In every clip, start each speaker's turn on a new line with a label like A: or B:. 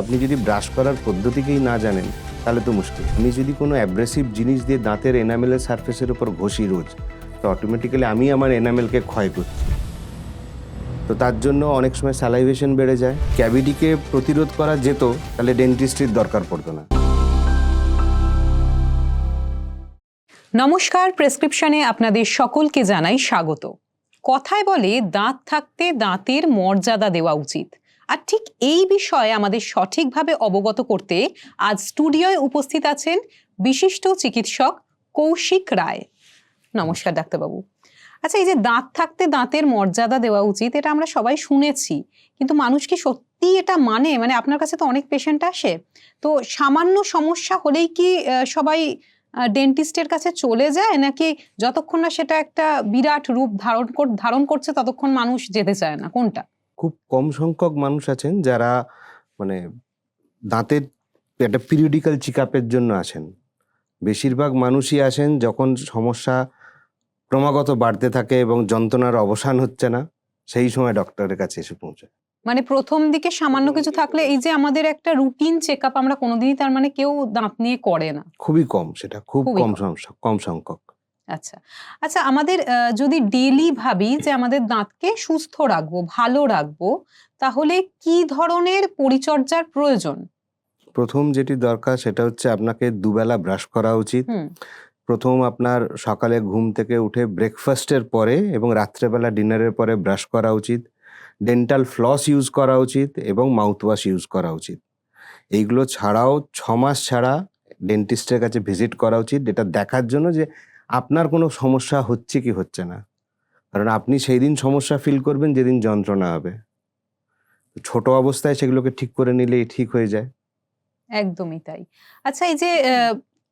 A: আপনি যদি ব্রাশ করার পদ্ধতিকেই না জানেন তাহলে তো মুশকিল। আমি যদি কোনো অ্যাব্রেসিভ জিনিস দিয়ে দাঁতের এনামেলের সারফেসের উপর ঘষি রোজ, তো অটোমেটিক্যালি আমি আমার এনামেলকে ক্ষয় করছি। তো তার জন্য অনেক সময় স্যালাইভেশন বেড়ে যায়। ক্যাভিটিকে প্রতিরোধ করা যেত তাহলে ডেন্টিস্ট্রির দরকার পড়তো না।
B: নমস্কার, প্রেসক্রিপশনে আপনাদের সকলকে জানাই স্বাগত। কথায় বলে দাঁত থাকতে দাঁতের মর্যাদা দেওয়া উচিত, আর ঠিক এই বিষয়ে আমাদের সঠিকভাবে অবগত করতে আজ স্টুডিওয় উপস্থিত আছেন বিশিষ্ট চিকিৎসক কৌশিক রায়। নমস্কার ডাক্তারবাবু। আচ্ছা, এই যে দাঁত থাকতে দাঁতের মর্যাদা দেওয়া উচিত, এটা আমরা সবাই শুনেছি, কিন্তু মানুষ কি সত্যি এটা মানে আপনার কাছে তো অনেক পেশেন্ট আসে, তো সামান্য সমস্যা হলেই কি সবাই ডেন্টিস্টের কাছে চলে যায়, নাকি যতক্ষণ না সেটা একটা বিরাট রূপ ধারণ করছে ততক্ষণ মানুষ যেতে চায় না? কোনটা?
A: খুব কম সংখ্যক মানুষ আছেন যারা মানে দাঁতের একটা পিরিয়ডিক্যাল চেক আপের জন্য আসেন। বেশিরভাগ মানুষই আসেন যখন সমস্যা ক্রমাগত বাড়তে থাকে এবং যন্ত্রণার অবসান হচ্ছে না, সেই সময় ডক্টরের কাছে এসে পৌঁছায়।
B: মানে প্রথম দিকে সামান্য কিছু থাকলে, এই যে আমাদের একটা রুটিন চেক আপ আমরা কোনোদিনই তার মানে কেউ দাঁত নিয়ে করে না।
A: খুবই কম, সেটা খুব
B: খুবই
A: কম
B: কম।
A: কম সংখ্যক।
B: আচ্ছা আচ্ছা, আমাদের যদি ডেইলি ভাবি যে আমাদের দাঁতকে সুস্থ রাখবো, ভালো রাখবো, তাহলে কি ধরনের পরিচর্যার প্রয়োজন?
A: প্রথম যেটি দরকার সেটা হচ্ছে আপনাকে দুবেলা ব্রাশ করা উচিত।
B: হুম।
A: প্রথম আপনার সকালে ঘুম থেকে উঠে ব্রেকফাস্টের পরে এবং রাত্রেবেলা ডিনারের পরে ব্রাশ করা উচিত। ডেন্টাল ফ্লস ইউজ করা উচিত এবং মাউথওয়াশ ইউজ করা উচিত। এইগুলো ছাড়াও 6 মাস ছাড়া ডেন্টিস্টের কাছে ভিজিট করা উচিত, এটা দেখার জন্য যে আপনার কোনো সমস্যা হচ্ছে কি হচ্ছে না। কারণ আপনি সেই দিন সমস্যা ফিল করবেন যেদিন যন্ত্রণা হবে। ছোট অবস্থায় সেগুলোকে ঠিক করে নিলেই ঠিক হয়ে যায়।
B: একদমই তাই। আচ্ছা, এই যে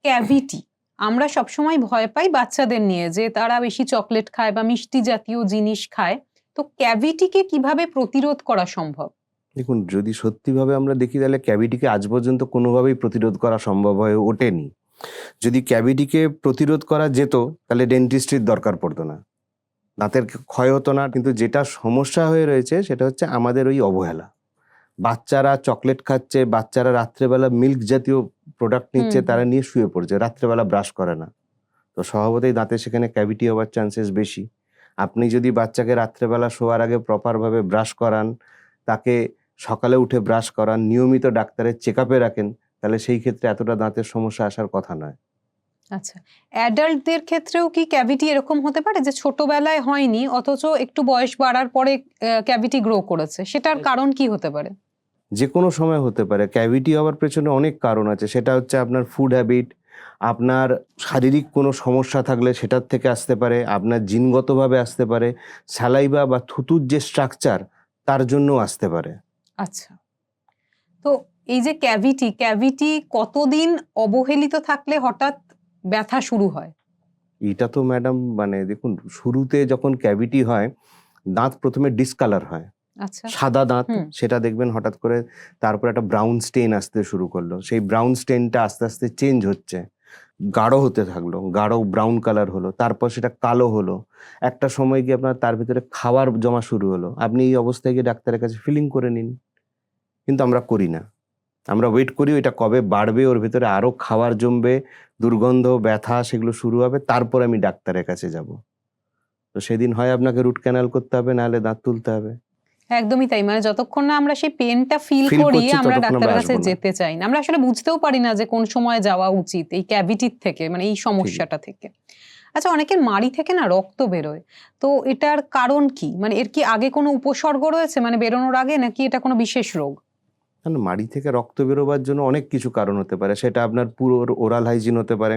B: ক্যাভিটি, আমরা সবসময় ভয় পাই বাচ্চাদের নিয়ে যে তারা বেশি চকলেট খায় বা মিষ্টি জাতীয় জিনিস খায়, তো ক্যাভিটিকে কিভাবে প্রতিরোধ করা সম্ভব?
A: দেখুন, যদি সত্যিভাবে আমরা দেখি তাহলে ক্যাভিটিকে আজ পর্যন্ত কোনোভাবেই প্রতিরোধ করা সম্ভব হয়ে ওঠেনি। যদি ক্যাভিটিকে প্রতিরোধ করা যেত তাহলে ডেন্টিস্ট্রির দরকার পড়তো না, দাঁতের ক্ষয় হতো না। কিন্তু যেটা সমস্যা হয়ে রয়েছে সেটা হচ্ছে আমাদের ওই অবহেলা। বাচ্চারা চকলেট খাচ্ছে, বাচ্চারা রাত্রেবেলা মিল্ক জাতীয় প্রোডাক্ট নিচ্ছে, তারা নিয়ে শুয়ে পড়ছে, রাত্রেবেলা ব্রাশ করে না। তো স্বভাবতই দাঁতে সেখানে ক্যাভিটি হওয়ার চান্সেস বেশি। আপনি যদি বাচ্চাকে রাত্রেবেলা শোয়ার আগে প্রপারভাবে ব্রাশ করান, তাকে সকালে উঠে ব্রাশ করান, নিয়মিত ডাক্তারের চেক আপে রাখেন, তাহলে সেই ক্ষেত্রে এতটা দাঁতের সমস্যা আসার কথা নয়।
B: আচ্ছা, অ্যাডাল্টদের ক্ষেত্রেও কি ক্যাভিটি এরকম হতে পারে যে ছোটবেলায় হয়নি অথচ একটু বয়স বাড়ার পরে ক্যাভিটি গ্রো করেছে? সেটার কারণ কি হতে পারে?
A: যে কোনো সময় হতে পারে। ক্যাভিটি হওয়ার পেছনে অনেক কারণ আছে। সেটা হচ্ছে আপনার ফুড হ্যাবিট, আপনার শারীরিক কোনো সমস্যা থাকলে সেটার থেকে আসতে পারে, আপনার জিনগতভাবে আসতে পারে, স্যালাইভা বা থুতুর যে স্ট্রাকচার তার জন্যও আসতে পারে।
B: আচ্ছা, তো এই যে ক্যাভিটি কতদিন অবহেলিত থাকলে হঠাৎ ব্যথা শুরু হয়?
A: এটা তো ম্যাডাম দেখুন, শুরুতে যখন ক্যাভিটি হয় দাঁত প্রথমে ডিসকালার হয়,
B: আচ্ছা।
A: সাদা দাঁত।
B: হুম।
A: সেটা দেখবেন হঠাৎ করে তারপর একটা ব্রাউন স্টেন আসতে শুরু করলো, সেই ব্রাউন স্টেনটা আস্তে আস্তে চেঞ্জ হচ্ছে, গাঢ় হতে থাকলো, গাঢ় ব্রাউন কালার হলো, তারপর সেটা কালো হলো। একটা সময় গিয়ে আপনার তার ভিতরে খাবার জমা শুরু হলো। আপনি এই অবস্থায় গিয়ে ডাক্তারের কাছে ফিলিং করে নিন, কিন্তু আমরা করি না। আমরা ওয়েট করি ওইটা কবে বাড়বে, ওর ভিতরে আরো খাবার জমবে, দুর্গন্ধ, ব্যথা সেগুলো শুরু হবে, তারপর আমি ডাক্তারের কাছে যাব। তো সেদিন হয় আপনাকে রুট ক্যানাল করতে হবে, নাহলে দাঁত তুলতে হবে।
B: একদমই তাই। মানে যতক্ষণ না আমরা সেই পেনটা ফিল
A: ফিল
B: করি,
A: করছি
B: আমরা
A: ততক্ষণ আমরা
B: ডাক্তারের কাছে
A: আসবো না।
B: যেতে চাই না। আমরা আসলে বুঝতেও পারি না যে কোন সময় যাওয়া উচিত এই ক্যাভিটির থেকে, মানে এই সমস্যাটা থেকে। আচ্ছা, অনেকের মাড়ি থেকে না রক্ত বেরোয়, তো এটার কারণ কি? মানে এর কি আগে কোনো উপসর্গ রয়েছে, মানে বেরোনোর আগে, নাকি এটা কোনো বিশেষ রোগ?
A: কারণ মাড়ি থেকে রক্ত বেরোবার জন্য অনেক কিছু কারণ হতে পারে। সেটা আপনার পুরো ওরাল হাইজিন হতে পারে,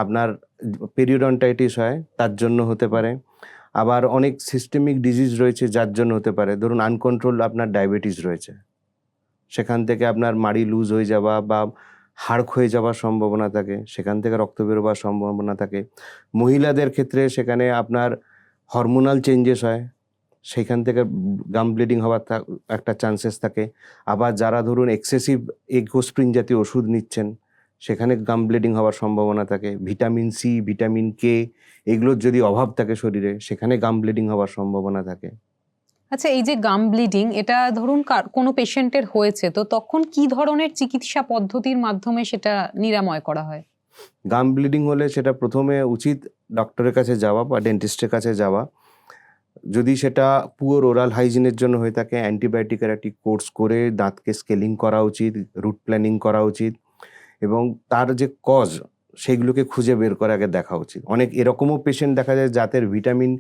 A: আপনার পেরিওডন্টাইটিস হয় তার জন্য হতে পারে, আবার অনেক সিস্টেমিক ডিজিজ রয়েছে যার জন্য হতে পারে। ধরুন আনকন্ট্রোল আপনার ডায়াবেটিস রয়েছে, সেখান থেকে আপনার মাড়ি লুজ হয়ে যাওয়া বা হাড় ক্ষয়ে যাওয়ার সম্ভাবনা থাকে, সেখান থেকে রক্ত বেরোবার সম্ভাবনা থাকে। মহিলাদের ক্ষেত্রে সেখানে আপনার হরমোনাল চেঞ্জেস হয়, সেইখান থেকে গাম ব্লিডিং হওয়ার একটা চান্সেস থাকে। আবার যারা ধরুন এক্সেসিভ এগোস্প্রিন জাতীয় ওষুধ নিচ্ছেন, সেখানে গাম ব্লিডিং হওয়ার সম্ভাবনা থাকে। ভিটামিন সি, ভিটামিন কে এগুলোর যদি অভাব থাকে শরীরে, সেখানে গাম ব্লিডিং হওয়ার সম্ভাবনা থাকে।
B: আচ্ছা, এই যে গাম ব্লিডিং, এটা ধরুন কোনো পেশেন্টের হয়েছে, তো তখন কি ধরনের চিকিৎসা পদ্ধতির মাধ্যমে সেটা নিরাময় করা হয়?
A: গাম ব্লিডিং হলে সেটা প্রথমে উচিত ডক্টরের কাছে যাওয়া বা ডেন্টিস্টের কাছে যাওয়া। যদি সেটা পুওর ওরাল হাইজিনের জন্য হয়ে থাকে, অ্যান্টিবায়োটিকের একটি কোর্স করে দাঁতকে স্কেলিং করা উচিত, রুট প্ল্যানিং করা উচিত এবং তার যে কজ সেগুলোকে খুঁজে বের করে আগে দেখা উচিত। অনেক এরকমও পেশেন্ট দেখা যায় যাদের ভিটামিন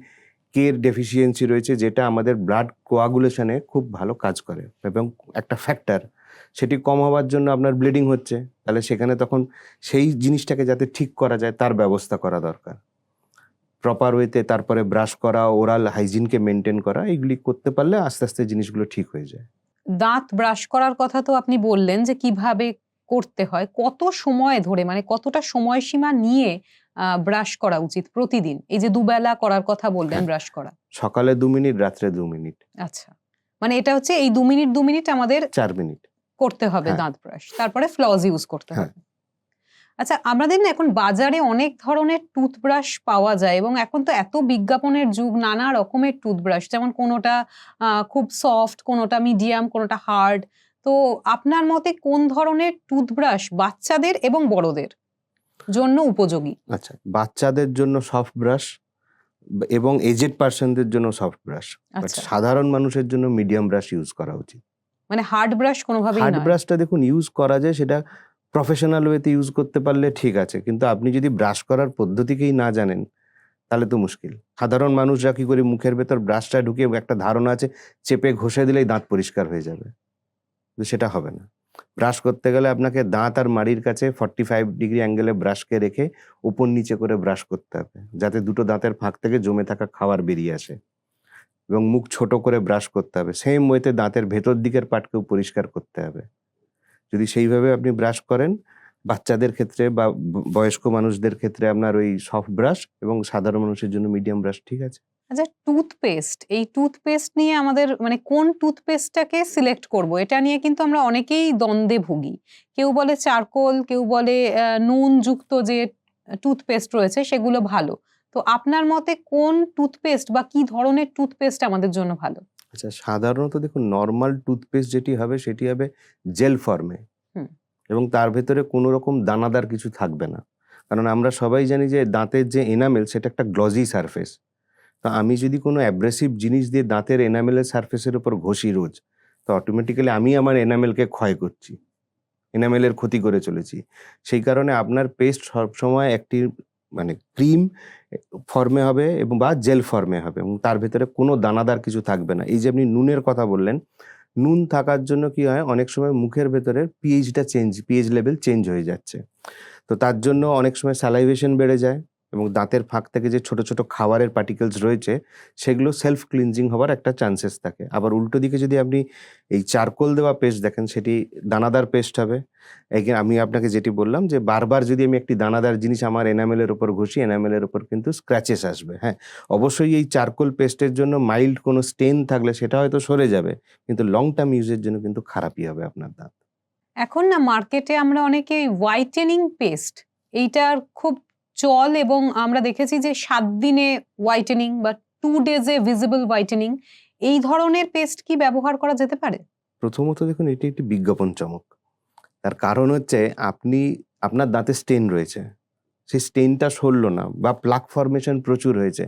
A: কে এর ডেফিসিয়েন্সি রয়েছে, যেটা আমাদের ব্লাড কোয়াগুলেশনে খুব ভালো কাজ করে এবং একটা ফ্যাক্টর, সেটি কম হওয়ার জন্য আপনার ব্লিডিং হচ্ছে। তাহলে সেখানে তখন সেই জিনিসটাকে যাতে ঠিক করা যায় তার ব্যবস্থা করা দরকার। প্রপার ওয়েতে তারপরে ব্রাশ করা, ওরাল হাইজিনকে মেনটেন করা, এগুলি করতে পারলে আস্তে আস্তে জিনিসগুলো ঠিক হয়ে যায়।
B: দাঁত ব্রাশ করার কথা তো আপনি বললেন যে কিভাবে করতে হয়। কত সময় ধরে, মানে কতটা সময়সীমা নিয়ে ব্রাশ করা উচিত প্রতিদিন? এই যে দুবেলা করার কথা বললেন
A: হ্যাঁ।
B: ব্রাশ করা।
A: সকালে 2 মিনিট, রাত্রে 2 মিনিট,
B: আচ্ছা। মানে এটা হচ্ছে এই 2 মিনিট 2 মিনিট আমাদের
A: 4 মিনিট।
B: করতে হবে
A: হ্যাঁ।
B: দাঁত ব্রাশ। তারপরে ফ্লস ইউজ করতে
A: হ্যাঁ।
B: হবে। আচ্ছা, আমাদের না এখন বাজারে অনেক ধরনের টুথব্রাশ পাওয়া যায় এবং এখন তো এত বিজ্ঞাপনের যুগ, নানা রকমের টুথব্রাশ, যেমন কোনোটা খুব সফট, কোনোটা মিডিয়াম, কোনোটা হার্ড। তো আপনার মতে কোন ধরনের টুথব্রাশ বাচ্চাদের এবং বড়দের জন্য উপযোগী?
A: আচ্ছা, বাচ্চাদের জন্য সফট ব্রাশ এবং এজেড পার্সনদের জন্য সফট ব্রাশ। বাট
B: আচ্ছা,
A: সাধারণ মানুষের জন্য মিডিয়াম ব্রাশ ইউজ করা উচিত।
B: মানে হার্ড ব্রাশ কোনোভাবেই
A: হার্ড
B: নয়।
A: ব্রাশটা দেখুন ইউজ করা যায়, সেটা প্রফেশনাল ওয়েতে ইউজ করতে পারলে ঠিক আছে, কিন্তু আপনি যদি ব্রাশ করার পদ্ধতিকেই না জানেন তাহলে তো মুশকিল। সাধারণ মানুষরা কি করে মুখের ভেতর ব্রাশটা ঢুকিয়ে, একটা ধারণা আছে চেপে ঘষে দিলেই দাঁত পরিষ্কার হয়ে যাবে, কিন্তু সেটা হবে না। ব্রাশ করতে গেলে আপনাকে দাঁত আর মাড়ির কাছে 45 ডিগ্রি অ্যাঙ্গেলে ব্রাশকে রেখে উপর নিচে করে ব্রাশ করতে হবে, যাতে দুটো দাঁতের ফাঁক থেকে জমে থাকা খাবার বেরিয়ে আসে এবং মুখ ছোট করে ব্রাশ করতে হবে। সেম ওয়েতে দাঁতের ভেতর দিকের পার্টকেও পরিষ্কার করতে হবে। যদি সেইভাবে আপনি ব্রাশ করেন, বাচ্চাদের ক্ষেত্রে বা বয়স্ক মানুষদের ক্ষেত্রে আপনার ওই সফট ব্রাশ, এবং সাধারণ মানুষের জন্য মিডিয়াম ব্রাশ ঠিক আছে।
B: আচ্ছা, টুথপেস্ট, এই টুথপেস্ট নিয়ে আমাদের মানে কোন টুথপেস্টটাকে সিলেক্ট করব, এটা নিয়ে কিন্তু আমরা অনেকেই দ্বন্দ্বে ভুগি। কেউ বলে চারকোল, কেউ বলে নুন যুক্ত যে টুথপেস্ট রয়েছে সেগুলো ভালো। তো আপনার মতে কোন টুথপেস্ট বা কি ধরনের টুথপেস্ট আমাদের জন্য ভালো?
A: আচ্ছা, সাধারণত দেখুন নরমাল টুথপেস্ট যেটি হবে সেটি হবে জেল ফর্মে
B: হুম।
A: এবং তার ভেতরে কোনো রকম দানাদার কিছু থাকবে না। কারণ আমরা সবাই জানি যে দাঁতের যে এনামেল সেটা একটা গ্লজি সারফেস। তো আমি যদি কোনো অ্যাব্রেসিভ জিনিস দিয়ে দাঁতের এনামেলের সারফেসের উপর ঘষি রোজ, তো অটোমেটিক্যালি আমি আমার এনামেলকে ক্ষয় করছি, এনামেলের ক্ষতি করে চলেছি। সেই কারণে আপনার পেস্ট সবসময় একটি মানে ক্রিম ফর্মে হবে এবং বা জেল ফর্মে হবে এবং তার ভেতরে কোনো দানাদার কিছু থাকবে না। এই যে আপনি নুনের কথা বললেন, নুন থাকার জন্য কি হয়, অনেক সময় মুখের ভেতরের পিএইচ লেভেল চেঞ্জ হয়ে যাচ্ছে। তো তার জন্য অনেক সময় স্যালাইভেশন বেড়ে যায় এবং দাঁতের ফাঁক থেকে যে ছোট ছোট খাবারের পার্টিকেলস রয়েছে সেগুলো সেলফ ক্লিনজিং হওয়ার একটা চান্সেস থাকে। আবার উল্টো দিকে যদি আপনি এই চারকোল দেওয়া পেস্ট দেখেন, সেটি দানাদার পেস্ট হবে। আমি আপনাকে যেটি বললাম যে বারবার যদি আমি একটি দানাদার জিনিস আমার এনামেলের উপর ঘষি, এনামেলের উপর কিন্তু স্ক্র্যাচেস আসবে। হ্যাঁ, অবশ্যই এই চারকোল পেস্টের জন্য মাইল্ড কোনো স্টেন থাকলে সেটা হয়তো সরে যাবে, কিন্তু লং টার্ম ইউজের জন্য কিন্তু খারাপই হবে আপনার দাঁত।
B: এখন না মার্কেটে আমরা অনেকে হোয়াইটেনিং পেস্ট, এইটার খুব চল, এবং আমরা দেখেছি যে 7 দিনে হোয়াইটেনিং বা 2 ডেজে ভিজিবল হোয়াইটেনিং, এই ধরনের পেস্ট কি ব্যবহার করা যেতে পারে?
A: প্রথমত দেখুন, এটি একটি বিজ্ঞাপন চমক। তার কারণ হচ্ছে আপনার দাঁতে স্টেন রয়েছে, সেই স্টেনটা সরল না বা প্লাক ফর্মেশন প্রচুর হয়েছে,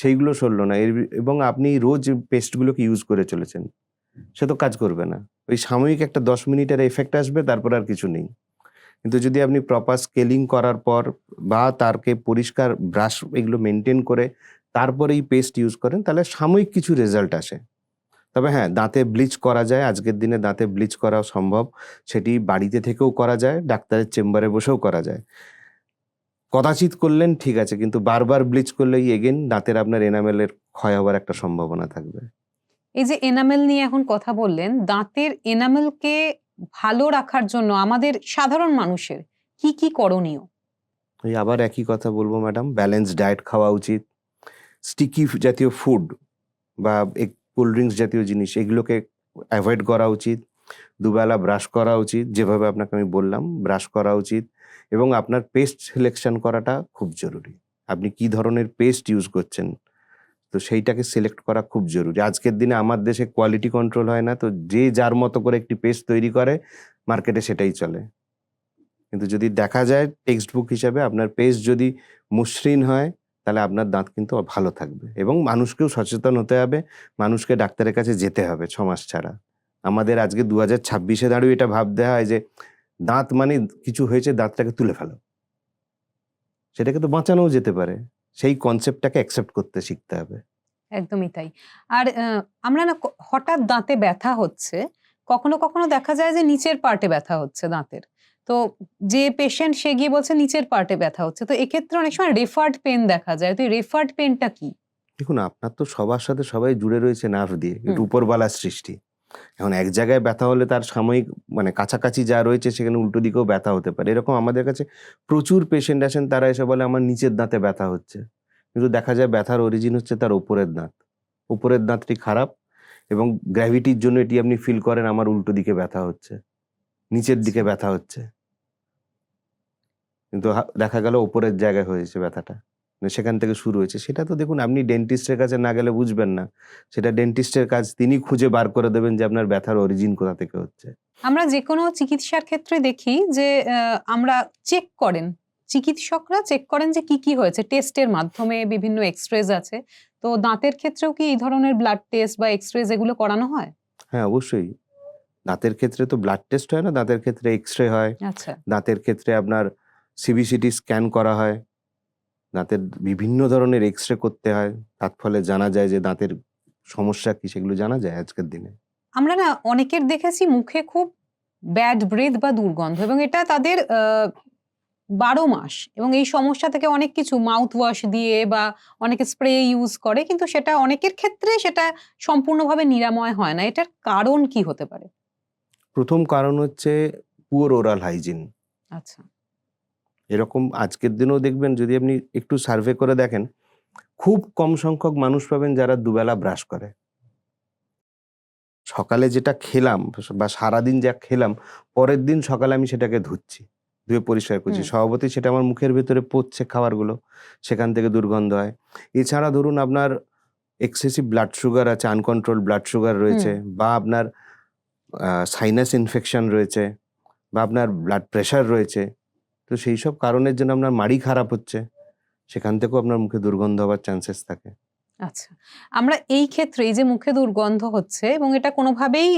A: সেইগুলো সরল না এবং আপনি রোজ পেস্টগুলোকে ইউজ করে চলেছেন, সে তো কাজ করবে না। ওই সাময়িক একটা 10 মিনিটের এফেক্ট আসবে, তারপর আর কিছু নেই। কিন্তু যদি আপনি প্রপার স্কেলিং করার পর বা তারকে পরিষ্কার ব্রাশ এগুলো মেনটেন করে তারপরে এই পেস্ট ইউজ করেন, তাহলে সাময়িক কিছু রেজাল্ট আসে। তবে হ্যাঁ, দাঁতে ব্লিচ করা যায়, আজকের দিনে দাঁতে ব্লিচ করা সম্ভব। সেটি বাড়িতে থেকেও করা যায়, ডাক্তারের চেম্বারে বসেও করা যায়। কদাচিৎ করলেন ঠিক আছে, কিন্তু বারবার ব্লিচ করলেই এগেন দাঁতের আপনার এনামেলের ক্ষয় হওয়ার একটা সম্ভাবনা থাকবে।
B: এই যে এনামেল নিয়ে এখন কথা বললেন, দাঁতের এনামেলকে ভালো রাখার জন্য আমাদের সাধারণ মানুষের কি কি করণীয়?
A: ওই আবার একই কথা বলবো ম্যাডাম, ব্যালেন্স ডায়েট খাওয়া উচিত। স্টিকি জাতীয় ফুড বা কোল্ড ড্রিঙ্কস জাতীয় জিনিস এগুলোকে অ্যাভয়েড করা উচিত। দুবেলা ব্রাশ করা উচিত, যেভাবে আপনাকে আমি বললাম ব্রাশ করা উচিত, এবং আপনার পেস্ট সিলেকশন করাটা খুব জরুরি। আপনি কি ধরনের পেস্ট ইউজ করছেন, তো সেইটাকে সিলেক্ট করা খুব জরুরি। আজকের দিনে আমার দেশে কোয়ালিটি কন্ট্রোল হয় না, তো যে যার মতো করে একটি পেস্ট তৈরি করে, মার্কেটে সেটাই চলে। কিন্তু যদি দেখা যায় টেক্সট বুক হিসাবে আপনার পেস্ট যদি মসৃণ হয়, তাহলে আপনার দাঁত কিন্তু ভালো থাকবে। এবং মানুষকেও সচেতন হতে হবে, মানুষকে ডাক্তারের কাছে যেতে হবে 6 মাস ছাড়া। আমাদের আজকে 2026-এ দাঁড়িয়ে এটা ভাবতে হয় যে দাঁত মানে কিছু হয়েছে, দাঁতটাকে তুলে ফেলো। সেটাকে তো বাঁচানোও যেতে পারে। সেই কনসেপ্টটাকে অ্যাকসেপ্ট করতে শিখতে হবে।
B: একদমই তাই। আর আমরা না হঠাৎ দাঁতে ব্যথা হচ্ছে, কখনো, কখনো দেখা যায় যে নিচের পার্টে ব্যথা হচ্ছে দাঁতের। তো যে পেশেন্ট সে গিয়ে বলছে নিচের পার্টে ব্যথা হচ্ছে। তো এক্ষেত্রে অনেক সময় রেফার্ড পেইন দেখা যায়। তো এই রেফার্ড পেইনটা কি?
A: দেখুন, আপনার তো সবার সাথে সবাই জুড়ে রয়েছে নার্ভ দিয়ে। এটা
B: হুম।
A: উপরবালার সৃষ্টি। এখন এক জায়গায় ব্যথা হলে তার সাময়িক মানে কাছাকাছি যা রয়েছে সেখানে উল্টো দিকেও ব্যথা হতে পারে। এরকম আমাদের কাছে প্রচুর পেশেন্ট আসেন, তারা এসে বলে আমার নিচের দাঁতে ব্যথা হচ্ছে। কিন্তু দেখা যায় ব্যথার অরিজিন হচ্ছে তার উপরের দাঁত। উপরের দাঁতটি খারাপ এবং গ্র্যাভিটির জন্য এটি আপনি ফিল করেন আমার উল্টো দিকে ব্যথা হচ্ছে, নিচের দিকে ব্যথা হচ্ছে। কিন্তু দেখা গেল উপরের জায়গায় হয়েছে ব্যথাটা। মানে সেখান থেকে শুরু হয়েছে। সেটা তো দেখুন, আপনি ডেন্টিস্টের কাছে না গেলে বুঝবেন না। সেটা ডেন্টিস্টের কাজ, তিনি খুঁজে বার করে দেবেন যে আপনার ব্যথার অরিজিন কোথা থেকে হচ্ছে।
B: আমরা যেকোনো চিকিৎসার ক্ষেত্রে দেখি যে আমরা চেক করেন। চিকিৎসকরা চেক করেন যে কি হয়েছে। টেস্টের মাধ্যমে বিভিন্ন এক্স-রেজ আছে। তো দাঁতের ক্ষেত্রেও কি এই ধরনের ব্লাড টেস্ট বা এক্স-রেজ এগুলো করানো হয়?
A: হ্যাঁ, অবশ্যই। দাঁতের ক্ষেত্রে তো ব্লাড টেস্ট হয় না, দাঁতের ক্ষেত্রে এক্স-রে হয়।
B: আচ্ছা।
A: দাঁতের ক্ষেত্রে আপনার সিবিসিটি স্ক্যান করা হয়। দাঁতের বিভিন্ন ধরনের এক্স-রে করতে হয়। তার ফলে জানা যায় যে দাঁতের সমস্যা কি, সেগুলো জানা যায় আজকের দিনে।
B: আমরা না অনেকের দেখেছি মুখে খুব ব্যাড ব্রেথ বা দুর্গন্ধ এবং এটা তাদের ১২ মাস এবং এই সমস্যা থেকে অনেক কিছু মাউথ ওয়াশ দিয়ে বা অনেকে স্প্রে ইউজ করে, কিন্তু সেটা অনেকের ক্ষেত্রে সেটা সম্পূর্ণভাবে নিরাময় হয় না। এটার কারণ কি হতে পারে?
A: প্রথম কারণ হচ্ছে পুয়ার ওরাল হাইজিন।
B: আচ্ছা।
A: এরকম আজকের দিনেও দেখবেন, যদি আপনি একটু সার্ভে করে দেখেন, খুব কম সংখ্যক মানুষ পাবেন যারা দুবেলা ব্রাশ করে। সকালে যেটা খেলাম বা সারাদিন যা খেলাম, পরের দিন সকালে আমি সেটাকে ধুচ্ছি, ধুয়ে পরিষ্কার করছি।
B: হুম।
A: স্বভাবতই সেটা আমার মুখের ভেতরে পচছে খাবারগুলো, সেখান থেকে দুর্গন্ধ হয়। এছাড়া ধরুন আপনার এক্সেসিভ ব্লাড সুগার আছে, আনকন্ট্রোল ব্লাড সুগার রয়েছে,
B: হুম।
A: বা আপনার সাইনাস ইনফেকশন রয়েছে, বা আপনার ব্লাড প্রেশার রয়েছে। তো সেই সব কারণের জন্য আপনার মাড়ি খারাপ হচ্ছে, সেখান থেকেও আপনার মুখে দুর্গন্ধ হওয়ার চান্সেস থাকে।
B: আচ্ছা। আমরা এই ক্ষেত্রে এই যে মুখে দুর্গন্ধ হচ্ছে এবং এটা কোনোভাবেই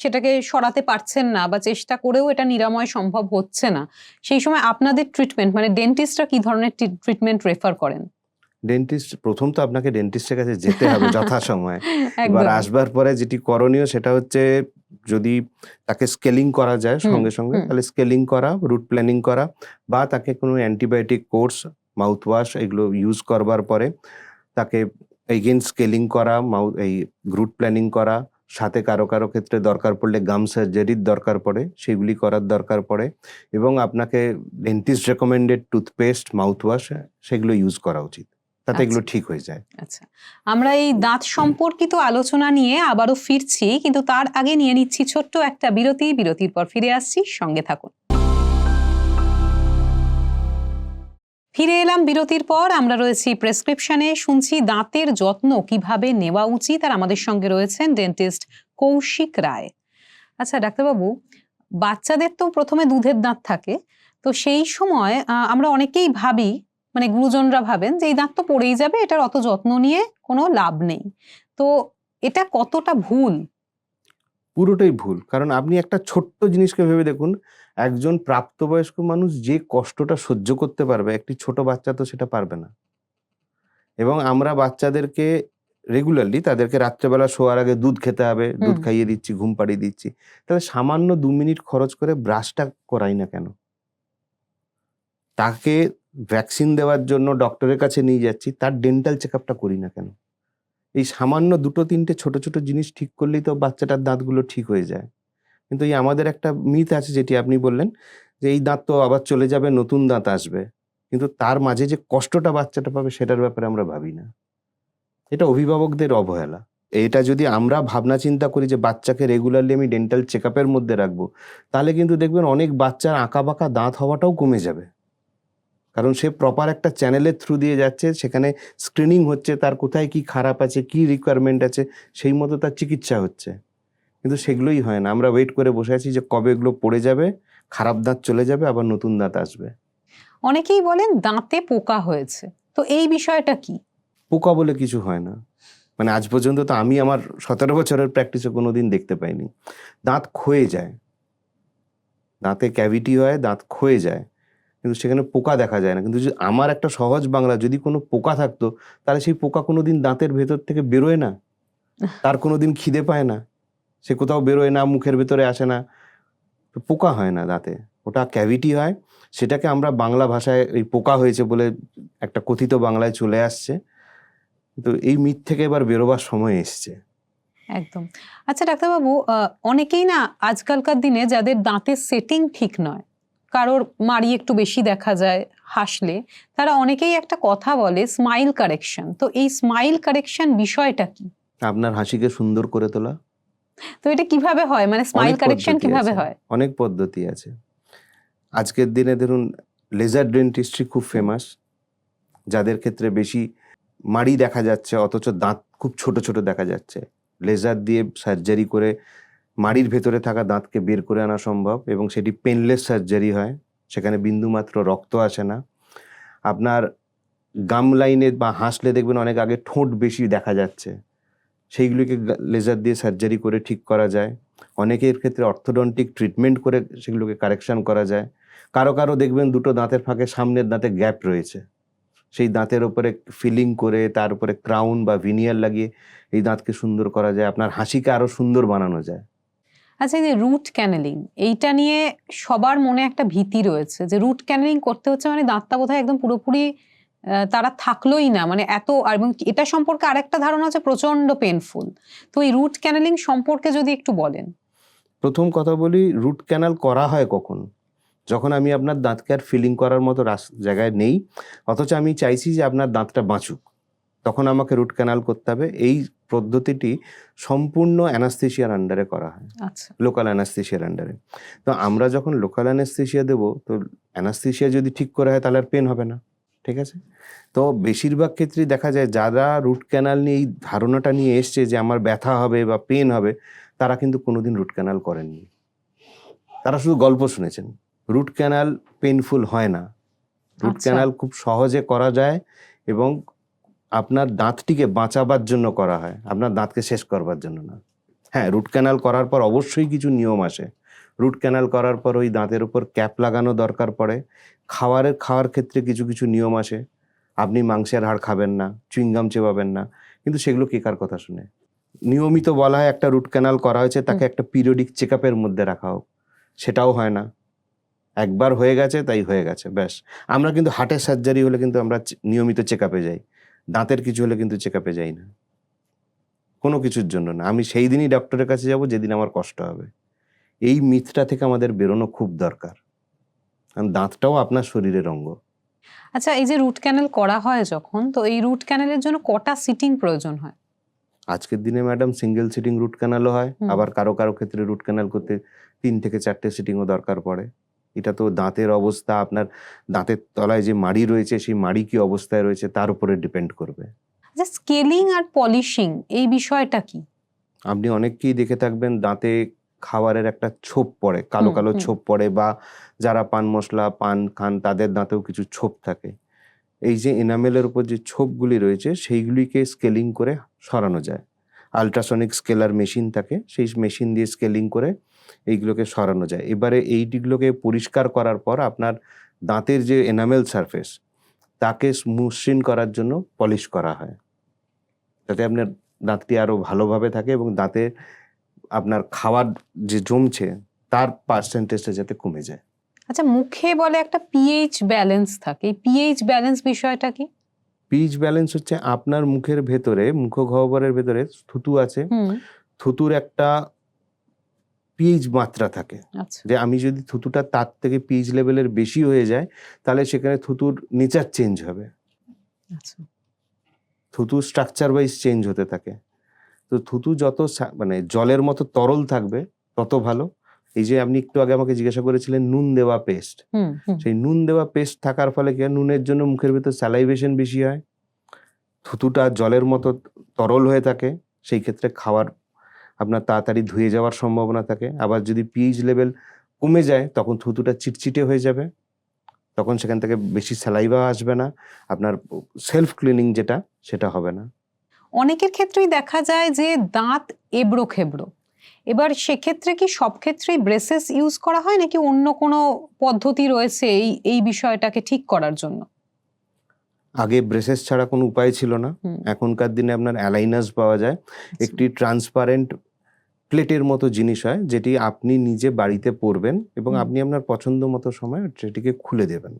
B: সেটাকে সরাতে পারছেন না বা চেষ্টা করেও এটা নিরাময় সম্ভব হচ্ছে না। সেই সময় আপনাদের ট্রিটমেন্ট মানে ডেন্টিস্টরা কি ধরনের ট্রিটমেন্ট রেফার করেন?
A: ডেন্টিস্ট, প্রথম তো আপনাকে ডেন্টিস্টের কাছে যেতে হবে যথাসময়ে। এবার
B: একদমই।
A: আসবার পরে যেটি করণীয় সেটা হচ্ছে, যদি তাকে স্কেলিং করা যায়
B: হুম,
A: সঙ্গে সঙ্গে,
B: হুম।
A: তাহলে স্কেলিং করা, রুট প্ল্যানিং করা, বা তাকে কোনো অ্যান্টিবায়োটিক কোর্স, মাউথ ওয়াশ এগুলো ইউজ করবার পরে তাকে এগেইন স্কেলিং করা, এই রুট প্ল্যানিং করা, সাথে কারো কারো ক্ষেত্রে দরকার পড়লে গাম সার্জারির দরকার পড়ে, সেগুলি করার দরকার পড়ে। এবং আপনাকে dentist recommended toothpaste, mouth wash সেগুলো ইউজ করা উচিত, তাতে এগুলো
B: আচ্ছা।
A: ঠিক হয়ে যায়।
B: আচ্ছা। আমরা এই দাঁত সম্পর্কিত আলোচনা নিয়ে আবারও ফিরছি, কিন্তু তার আগে নিয়ে নিচ্ছি ছোট্ট একটা বিরতি। বিরতির পর ফিরে আসছি, সঙ্গে থাকুন। ফিরে এলাম বিরতির পর। আমরা রয়েছি প্রেসক্রিপশনে, শুনছি দাঁতের যত্ন কিভাবে নেওয়া উচিত, আর আমাদের সঙ্গে রয়েছেন ডেন্টিস্ট কৌশিক রায়। আচ্ছা ডাক্তারবাবু, বাচ্চাদের তো প্রথমে দুধের দাঁত থাকে, তো সেই সময় আমরা অনেকেই ভাবি, মানে গুরুজনরা ভাবেন যে এই দাঁত তো পড়েই যাবে, এটার অত যত্ন নিয়ে কোনো লাভ নেই। তো এটা কতটা ভুল?
A: পুরোটাই ভুল। কারণ আপনি একটা ছোট্ট জিনিসকে ভেবে দেখুন, একজন প্রাপ্তবয়স্ক মানুষ যে কষ্টটা সহ্য করতে পারবে, একটি ছোট বাচ্চা তো সেটা পারবে না। এবং আমরা বাচ্চাদেরকে রেগুলারলি তাদেরকে রাত্রেবেলা শোয়ার আগে দুধ খেতে হবে, দুধ
B: হুম।
A: খাইয়ে দিচ্ছি, ঘুম পাড়িয়ে দিচ্ছি। তাহলে সামান্য ২ মিনিট খরচ করে ব্রাশটা করাই না কেন? তাকে ভ্যাকসিন দেওয়ার জন্য ডক্টরের কাছে নিয়ে যাচ্ছি, তার ডেন্টাল চেকআপটা করি না কেন? এই সামান্য ২-৩টে ছোট, ছোট জিনিস ঠিক করলেই তো বাচ্চাটার দাঁতগুলো ঠিক হয়ে যায়। কিন্তু এই আমাদের একটা মিথ আছে, যেটি আপনি বললেন, যে এই দাঁত তো আবার চলে যাবে, নতুন দাঁত আসবে। কিন্তু তার মাঝে যে কষ্টটা বাচ্চাটা পাবে সেটার ব্যাপারে আমরা ভাবি না। এটা অভিভাবকদের অবহেলা। এটা যদি আমরা ভাবনা চিন্তা করি যে বাচ্চাকে রেগুলারলি আমি ডেন্টাল চেকআপের মধ্যে রাখবো, তাহলে কিন্তু দেখবেন অনেক বাচ্চার আঁকাবাঁকা দাঁত হওয়াটাও কমে যাবে। কারণ সে প্রপার একটা চ্যানেলের থ্রু দিয়ে যাচ্ছে, সেখানে স্ক্রিনিং হচ্ছে, তার কোথায় কি খারাপ আছে, কি রিকোয়ারমেন্ট আছে, সেই মতো তার চিকিৎসা হচ্ছে। কিন্তু সেগুলোই হয় না, আমরা ওয়েট করে বসে আছি যে কবে এগুলো পড়ে যাবে, খারাপ দাঁত চলে যাবে, আবার নতুন দাঁত আসবে।
B: অনেকেই বলেন দাঁতে পোকা হয়েছে, তো এই বিষয়টা কি?
A: পোকা বলে কিছু হয় না, মানে আজ পর্যন্ত তো আমি আমার 17 বছরের প্র্যাকটিসে কোনোদিন দেখতে পাইনি। দাঁত ক্ষয়ে যায়, দাঁতে ক্যাভিটি হয়, দাঁত ক্ষয়ে যায়, কিন্তু সেখানে পোকা দেখা যায় না। কিন্তু যদি আমার একটা সহজ বাংলা, যদি কোনো পোকা থাকতো তাহলে সেই পোকা কোনোদিন দাঁতের ভেতর থেকে বেরোয় না, তার কোনোদিন খিদে পায় না, সে কোথাও বেরোয় না, মুখের ভেতরে আসে না, তো পোকা হয় না দাঁতে, ওটা ক্যাভিটি হয়। সেটাকে আমরা বাংলা ভাষায় এই পোকা হয়েছে বলে একটা কথিত বাংলায় চলে আসছে। তো এই মিথ থেকে এবার বেরোবার সময় এসছে।
B: একদম। আচ্ছা ডাক্তারবাবু, অনেকেই না আজকালকার দিনে যাদের দাঁতের সেটিং ঠিক নয়, কারোর মাড়ি একটু বেশি দেখা যায় হাসলে, তারা অনেকেই একটা কথা বলে স্মাইল কারেকশন। তো এই স্মাইল কারেকশন বিষয়টা কি?
A: আপনার হাসিকে সুন্দর করে তোলা।
B: তো এটা কিভাবে হয়, মানে স্মাইল
A: অনেক
B: কারেকশন
A: পদ্ধতি
B: কিভাবে
A: আছে,
B: হয়?
A: অনেক পদ্ধতি আছে। আজকের দিনে ধরুন লেজার ডেন্টিস্ট্রি খুব ফেমাস, যাদের ক্ষেত্রে বেশি মাড়ি দেখা যাচ্ছে অথচ দাঁত খুব ছোট ছোট দেখা যাচ্ছে, লেজার দিয়ে সার্জারি করে মাড়ির ভেতরে থাকা দাঁতকে বের করে আনা সম্ভব, এবং সেটি পেনলেস সার্জারি হয়, সেখানে বিন্দুমাত্র রক্ত আসে না। আপনার গাম লাইনে বা হাসলে দেখবেন অনেক আগে ঠোঁট বেশি দেখা যাচ্ছে, সেইগুলিকে লেজার দিয়ে সার্জারি করে ঠিক করা যায়। অনেকের ক্ষেত্রে অর্থোডন্টিক ট্রিটমেন্ট করে সেগুলোকে কারেকশন করা যায়। কারো কারো দেখবেন দুটো দাঁতের ফাঁকে সামনের দাঁতে গ্যাপ রয়েছে, সেই দাঁতের ওপরে ফিলিং করে তার উপরে ক্রাউন বা ভিনিয়ার লাগিয়ে এই দাঁতকে সুন্দর করা যায়, আপনার হাসিকে আরো সুন্দর বানানো যায়।
B: আচ্ছা, এই যে রুট ক্যানেলিং, এইটা নিয়ে সবার মনে একটা ভীতি রয়েছে যে রুট ক্যানেলিং করতে হচ্ছে মানে দাঁতটা বোধহয় একদম পুরোপুরি তারা থাকলোই না, মানে এত। এবং এটা সম্পর্কে আরেকটা ধারণা হচ্ছে প্রচন্ড পেনফুল। তো এই রুট ক্যানেলিং সম্পর্কে যদি একটু বলেন।
A: প্রথম কথা বলি, রুট ক্যানাল করা হয় কখন? যখন আমি আপনার দাঁতকে আর ফিলিং করার মতো জায়গায় নেই, অথচ আমি চাইছি যে আপনার দাঁতটা বাঁচুক, তখন আমাকে রুট ক্যানাল করতে হবে। এই পদ্ধতিটি সম্পূর্ণ অ্যানাস্থেশিয়ার আন্ডারে করা হয়,
B: আচ্ছা।
A: লোকাল অ্যানাস্থেশিয়ার আন্ডারে। তো আমরা যখন লোকাল অ্যানাস্থেশিয়া দেবো, তো অ্যানাস্থেশিয়া যদি ঠিক করে হয় তাহলে আর পেন হবে না, ঠিক আছে? তো বেশিরভাগ ক্ষেত্রেই দেখা যায় যারা রুট ক্যানাল নিয়ে এই ধারণাটা নিয়ে এসছে যে আমার ব্যথা হবে বা পেন হবে, তারা কিন্তু কোনোদিন রুট ক্যানাল করেননি, তারা শুধু গল্প শুনেছেন। রুট ক্যানাল পেইনফুল হয় না, রুট
B: আচ্ছা।
A: ক্যানাল খুব সহজে করা যায়, এবং আপনার দাঁতটিকে বাঁচাবার জন্য করা হয়, আপনার দাঁতকে শেষ করবার জন্য না। হ্যাঁ, রুট ক্যানাল করার পর অবশ্যই কিছু নিয়ম আসে। রুট ক্যানাল করার পর ওই দাঁতের উপর ক্যাপ লাগানো দরকার পড়ে। খাওয়ার ক্ষেত্রে কিছু কিছু নিয়ম আসে, আপনি মাংসের হাড় খাবেন না, চুইংগাম চেবাবেন না, কিন্তু সেগুলো কে কার কথা শুনে? নিয়মিত বলা হয় একটা রুট ক্যানাল করা হয়েছে, তাকে একটা পিরিয়ডিক চেক আপের মধ্যে রাখা হোক, সেটাও হয় না। একবার হয়ে গেছে তাই হয়ে গেছে, ব্যাস। আমরা কিন্তু হার্টের সার্জারি হলে কিন্তু আমরা নিয়মিত চেক আপে যাই, দাঁতের কিছু হলে কিন্তু চেক আপে যাই না, কোনো কিছুর জন্য না। আমি সেই দিনই ডক্টরের কাছে যাব যেদিন আমার কষ্ট হবে। এই মিথটা থেকে আমাদের বেরোনো খুব দরকার, কারণ দাঁতটাও আপনার শরীরের অঙ্গ।
B: আচ্ছা, এই যে রুট ক্যানেল করা হয় যখন, তো এই রুট ক্যানেলের জন্য কটা সিটিং প্রয়োজন হয়?
A: আজকের দিনে ম্যাডাম সিঙ্গেল সিটিং রুট ক্যানালও হয়,
B: হুম।
A: আবার কারো কারো ক্ষেত্রে রুট ক্যানাল করতে 3 থেকে 4টে সিটিংও দরকার পড়ে। এটা তো দাঁতের অবস্থা, আপনার দাঁতের তলায় যে মাড়ি রয়েছে সেই মাড়ি কি অবস্থায় রয়েছে তার উপরে ডিপেন্ড করবে।
B: আচ্ছা, স্কেলিং আর পলিশিং এই বিষয়টা কি?
A: আপনি অনেককেই দেখে থাকবেন দাঁতে খাবারের একটা ছোপ পড়ে, কালো কালো ছোপ পড়ে, বা যারা পান মশলা পান খান তাদের দাঁতেও কিছু ছোপ থাকে। এই যে এনামেলের উপর যে ছোপগুলি রয়েছে সেইগুলিকে স্কেলিং করে সরানো যায়। আল্ট্রাসনিক স্কেলার মেশিন থাকে, সেই মেশিন দিয়ে স্কেলিং করে এইগুলোকে সরানো যায়। এবারে এইগুলোকে পরিষ্কার করার পর আপনার দাঁতের যে এনামেল সারফেস তাকে মসৃণ করার জন্য পলিশ করা হয়, যাতে আপনার দাঁতটি আরো ভালোভাবে থাকে এবং দাঁতে আপনার খাবার যে জমছে তার পার্সেন্টেজটা যাতে কমে যায়।
B: আচ্ছা, মুখে বলে একটা পিএইচ ব্যালেন্স থাকে, পিএইচ ব্যালেন্স বিষয়টা কি?
A: পিচ ব্যালেন্স হচ্ছে আপনার মুখের ভেতরে, মুখগহ্বরের ভেতরে থুতু আছে, থুতুর একটা পিএইচ মাত্রা থাকে,
B: আচ্ছা।
A: যে আমি যদি থুতুটা তার থেকে পিএইচ লেভেলের বেশি হয়ে যায় তাহলে সেখানে থুতুর নেচার চেঞ্জ হবে,
B: আচ্ছা।
A: থুতু স্ট্রাকচার ওয়াইজ চেঞ্জ হতে থাকে। তো থুতু যত মানে জলের মতো তরল থাকবে তত ভালো, এই যে আপনি একটু আগে আমাকে জিজ্ঞাসা করেছিলেন নুন দেওয়া পেস্ট,
B: হুম হুম
A: সেই নুন দেওয়া পেস্ট থাকার ফলে কি হয়, নুনের জন্য মুখের ভিতর স্যালাইভেশন বেশি হয়, থুতুটা জলের মতো তরল হয়ে থাকে, সেই ক্ষেত্রে খাওয়ার আপনার তাড়াতাড়ি ধুয়ে যাওয়ার সম্ভাবনা থাকে। আবার যদি পিএইচ লেভেল কমে যায় তখন থুতুটা চিটচিটে হয়ে যাবে, তখন সেখান থেকে বেশি স্যালাইভা আসবে না, আপনার সেলফ ক্লিনিং যেটা সেটা হবে না।
B: অনেকের ক্ষেত্রেই দেখা যায় যে দাঁত এবড়ো খেবড়ো, এবার সেক্ষেত্রে কি সব ক্ষেত্রেই ব্রেসেস ইউজ করা হয় নাকি অন্য কোনো পদ্ধতি রয়েছে এই এই বিষয়টাকে ঠিক করার জন্য?
A: আগে ব্রেসেস ছাড়া কোনো উপায় ছিল না,
B: হুম,
A: এখনকার দিনে আপনার অ্যালাইনার্স পাওয়া যায়,
B: আচ্ছা।
A: একটি ট্রান্সপারেন্ট প্লেটের মতো জিনিস হয় যেটি আপনি নিজে বাড়িতে পরবেন এবং
B: হুম।
A: আপনি আপনার পছন্দ মতো সময় সেটিকে খুলে দেবেন,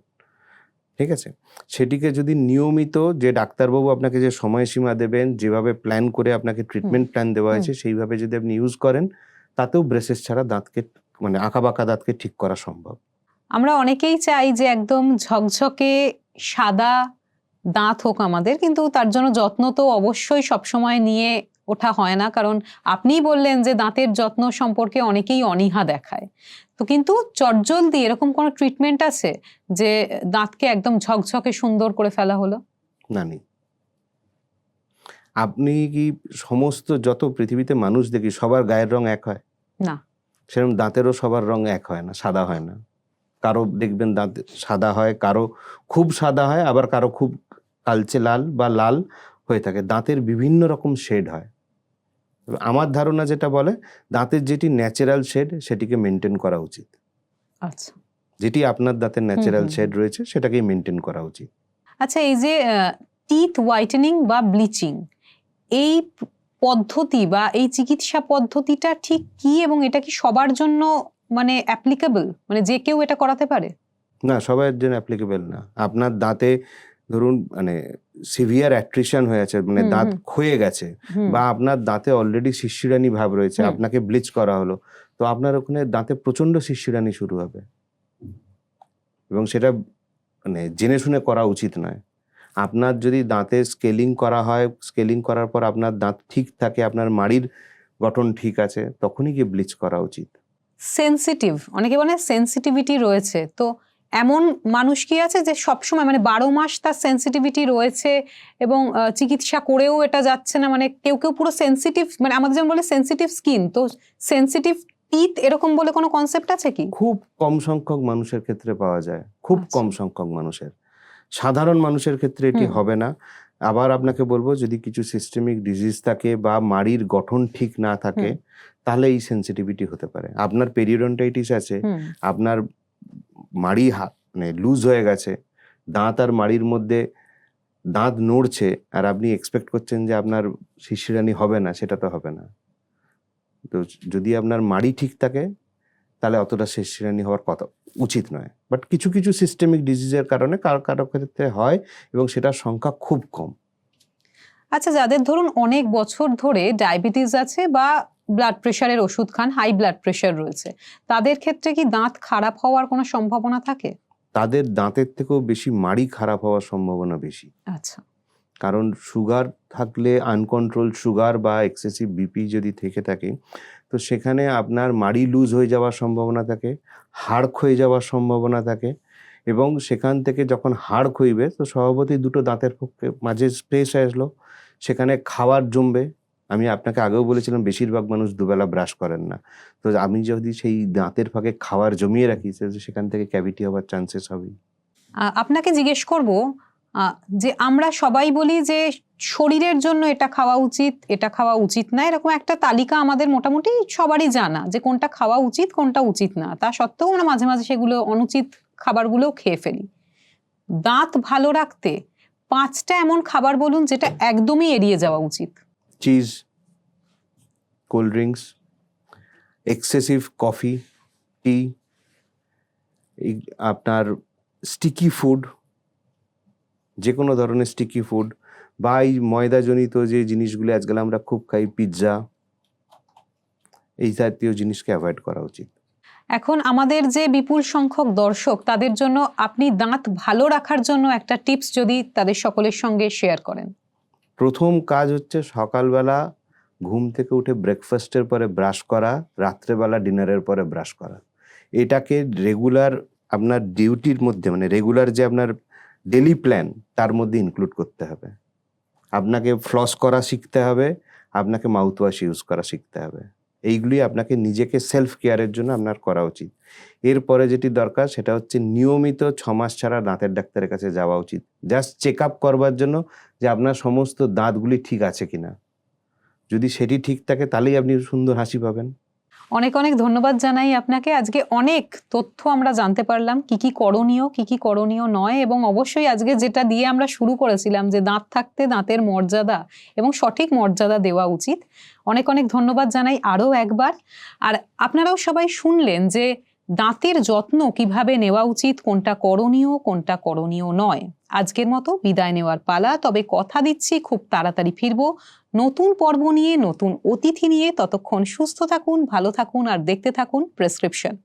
A: ঠিক আছে? সেটিকে যদি নিয়মিত, যে ডাক্তারবাবু আপনাকে যে সময়সীমা দেবেন, যেভাবে প্ল্যান করে আপনাকে ট্রিটমেন্ট প্ল্যান দেওয়া হয়েছে সেইভাবে যদি আপনি ইউজ করেন, তাতেও ব্রেসেস ছাড়া দাঁতকে মানে আঁকাবাঁকা দাঁতকে ঠিক করা সম্ভব।
B: আমরা অনেকেই চাই যে একদম ঝকঝকে সাদা দাঁত হোক আমাদের, কিন্তু তার জন্য যত্ন তো অবশ্যই সবসময় নিয়ে ওঠা হয় না, কারণ আপনিই বললেন যে দাঁতের যত্ন সম্পর্কে অনেকেই অনীহা দেখায়। তো কিন্তু চটজলদি এরকম কোনো ট্রিটমেন্ট আছে যে দাঁতকে একদম ঝকঝকে সুন্দর করে ফেলা হলো?
A: না, নেই। আপনি কি সমস্ত যত পৃথিবীতে মানুষ দেখি সবার গায়ের রং এক হয়?
B: না।
A: সেরকম দাঁতেরও সবার রং এক হয় না, সাদা হয় না। কারো দেখবেন দাঁত সাদা হয়, কারো খুব সাদা হয়, আবার কারো খুব কালচে লাল বা লাল হয়ে থাকে। দাঁতের বিভিন্ন রকম শেড হয়। তবে আমার ধারণা যেটা বলে, দাঁতের যেটি ন্যাচারাল শেড সেটিকে মেনটেন করা উচিত।
B: আচ্ছা।
A: যেটি আপনার দাঁতের ন্যাচারাল
B: হুম।
A: শেড রয়েছে সেটাকেই মেনটেন করা উচিত।
B: আচ্ছা, এই যে টিথ হোয়াইটেনিং বা ব্লিচিং, এই পদ্ধতি বা এই চিকিৎসা পদ্ধতিটা ঠিক কি এবং এটা কি সবার জন্য মানে অ্যাপ্লিকেবল, মানে যে কেউ এটা করাতে পারে?
A: না, সবার জন্য অ্যাপ্লিকেবল না। আপনার দাঁতে ধরুন মানে সিভিয়ার অ্যাট্রিশন হয়ে আছে, মানে
B: হুম
A: দাঁত
B: হুম
A: ক্ষয়ে গেছে,
B: হুম
A: বা আপনার দাঁতে অলরেডি শিরশিরানি ভাব রয়েছে,
B: হুম।
A: আপনাকে ব্লিচ করা হলো, তো আপনার ওখানে দাঁতে প্রচণ্ড শিরশিরানি শুরু হবে এবং সেটা মানে জেনে শুনে করা উচিত নয়। আপনার যদি দাঁতে স্কেলিং করা হয়, স্কেলিং করার পর আপনার দাঁত ঠিক থাকে, আপনার মাড়ির গঠন ঠিক আছে, তখনই গিয়ে ব্লিচ করা উচিত।
B: সেনসিটিভ, অনেকে বলে সেনসিটিভিটি রয়েছে, তো এমন মানুষ কি আছে যে সবসময় মানে 12 মাস তার সেনসিটিভিটি রয়েছে এবং চিকিৎসা করেও এটা যাচ্ছে না? মানে কেউ কেউ পুরো সেনসিটিভ, মানে আমাদের যেমন বলে সেনসিটিভ স্কিন, তো সেনসিটিভ টিথ এরকম বলে কোনো কনসেপ্ট আছে কি?
A: খুব কম সংখ্যক মানুষের ক্ষেত্রে পাওয়া যায়, খুব
B: আচ্ছা।
A: কম সংখ্যক মানুষের। সাধারণ মানুষের ক্ষেত্রে এটি
B: হুম
A: হবে না। আবার আপনাকে বলবো, যদি কিছু সিস্টেমিক ডিজিজ থাকে বা মাড়ির গঠন ঠিক না থাকে,
B: হুম
A: তাহলে এই সেনসিটিভিটি হতে পারে। আপনার পেরিওডন্টাইটিস আছে,
B: হুম
A: আপনার মাড়ি মানে লুজ হয়ে গেছে, দাঁত আর মাড়ির মধ্যে দাঁত নড়ছে, আর আপনি এক্সপেক্ট করছেন যে আপনার শিরশিরানি হবে না, সেটা তো হবে না। তো যদি আপনার মাড়ি ঠিক থাকে তাহলে অতটা শিরশিরানি হওয়ার কথা উচিত নয়। বাট কিছু কিছু সিস্টেমিক ডিজিজের কারণে কারো কারো ক্ষেত্রে হয় এবং সেটার সংখ্যা খুব কম।
B: আচ্ছা, যাদের ধরুন অনেক বছর ধরে ডায়াবেটিস আছে বা ব্লাড প্রেশারের ওষুধ খান, হাই ব্লাড প্রেশার রয়েছে, তাদের ক্ষেত্রে কি দাঁত খারাপ হওয়ার কোনো সম্ভাবনা থাকে?
A: তাদের দাঁতের থেকেও বেশি মাড়ি খারাপ হওয়ার সম্ভাবনা বেশি।
B: আচ্ছা।
A: কারণ সুগার থাকলে, আনকন্ট্রোল সুগার বা এক্সেসিভ বিপি যদি থেকে থাকে, তো সেখানে আপনার মাড়ি লুজ হয়ে যাওয়ার সম্ভাবনা থাকে, হাড় ক্ষয়ে যাওয়ার সম্ভাবনা থাকে, এবং সেখান থেকে যখন হাড় ক্ষইবে তো স্বভাবতই দুটো দাঁতের পক্ষে মাঝে স্পেস আসলো, সেখানে খাবার জমবে। আমি আপনাকে আগেও বলেছিলাম বেশিরভাগ মানুষ দুবেলা ব্রাশ করেন না। তো আমি যদি সেই দাঁতের ফাঁকে খাবার জমিয়ে রাখি, সেখান থেকে ক্যাভিটি হওয়ার চান্সেস হবেই।
B: আপনাকে জিজ্ঞেস করব, যে আমরা সবাই বলি যে শরীরের জন্য এটা খাওয়া উচিত, এটা খাওয়া উচিত না, এরকম একটা তালিকা আমাদের মোটামুটি সবারই জানা যে কোনটা খাওয়া উচিত কোনটা উচিত না। তা সত্ত্বেও আমরা মাঝে মাঝে সেগুলো অনুচিত খাবারগুলোও খেয়ে ফেলি। দাঁত ভালো রাখতে 5টা এমন খাবার বলুন যেটা একদমই এড়িয়ে যাওয়া উচিত।
A: Cheese, cold drinks, excessive coffee, tea, এই আপনার স্টিকি ফুড, যে কোনো ধরনের স্টিকি ফুড, বা এই ময়দাজনিত যে জিনিসগুলো আজকাল আমরা খুব খাই, পিৎজা, এই জাতীয় জিনিসকে অ্যাভয়েড করা উচিত।
B: এখন আমাদের যে বিপুল সংখ্যক দর্শক, তাদের জন্য আপনি দাঁত ভালো রাখার জন্য একটা টিপস যদি তাদের সকলের সঙ্গে শেয়ার করেন।
A: প্রথম কাজ হচ্ছে সকালবেলা ঘুম থেকে উঠে ব্রেকফাস্টের পরে ব্রাশ করা, রাত্রেবেলা ডিনারের পরে ব্রাশ করা। এটাকে রেগুলার আপনার ডিউটির মধ্যে, মানে রেগুলার যে আপনার ডেলি প্ল্যান, তার মধ্যে ইনক্লুড করতে হবে। আপনাকে ফ্লস করা শিখতে হবে, আপনাকে মাউথ ওয়াশ ইউজ করা শিখতে হবে। এইগুলি আপনাকে নিজেকে সেলফ কেয়ারের জন্য আপনার করা উচিত। এরপরে যেটি দরকার সেটা হচ্ছে নিয়মিত 6 মাস ছাড়া দাঁতের ডাক্তারের কাছে যাওয়া উচিত, জাস্ট চেক আপ করবার জন্য যে আপনার সমস্ত দাঁতগুলি ঠিক আছে কিনা। যদি সেটি ঠিক থাকে তাহলেই আপনি সুন্দর হাসি পাবেন।
B: অনেক অনেক ধন্যবাদ জানাই আপনাকে। আজকে অনেক তথ্য আমরা জানতে পারলাম, কি কি করণীয় নয়, এবং অবশ্যই আজকে যেটা দিয়ে আমরা শুরু করেছিলাম যে দাঁত থাকতে দাঁতের মর্যাদা এবং সঠিক মর্যাদা দেওয়া উচিত। অনেক অনেক ধন্যবাদ জানাই আরও একবার। আর আপনারাও সবাই শুনলেন যে দাঁতের যত্ন কিভাবে নেওয়া উচিত, কোনটা করণীয় নয়। আজকের মতো বিদায় নেওয়ার পালা, তবে কথা দিচ্ছি খুব তাড়াতাড়ি ফিরবো নতুন পর্ব নিয়ে, নতুন অতিথি নিয়ে। ততক্ষণ সুস্থ থাকুন, ভালো থাকুন আর দেখতে থাকুন প্রেসক্রিপশন।